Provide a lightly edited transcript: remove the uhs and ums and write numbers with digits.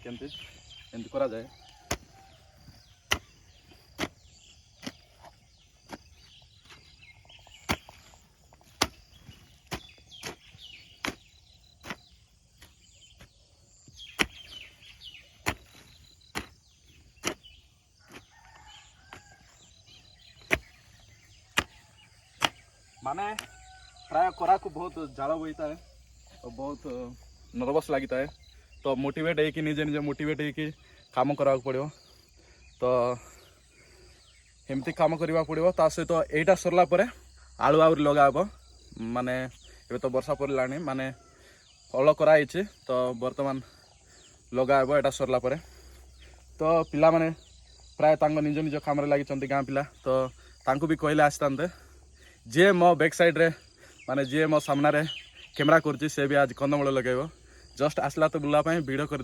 केमती एमती करा जाए। माने प्राय करा को बहुत झाड़ बोईता है और बहुत नर्वस लगता है। तो मोटिवेट है कि निजे निजे मोटिवेट है कि काम करा पड़ो। तो एमती काम करने पड़ो। ता सहित एटा सरला परे आलू आउरी लगा माने ये तो वर्षा पड़लानी माने हल कराई। तो बर्तमान लगा एटा सरला परे। तो पिला माने प्राय तांको निज निज काम लगी गाँ पिला। तो तांको भी कहले आसते जे मो बैक साइड रे माने जे मो सामना रे कैमरा करछि से भी आज कंदमूल लगेबो। जस्ट आसला तो बुलापाई वीडियो कर।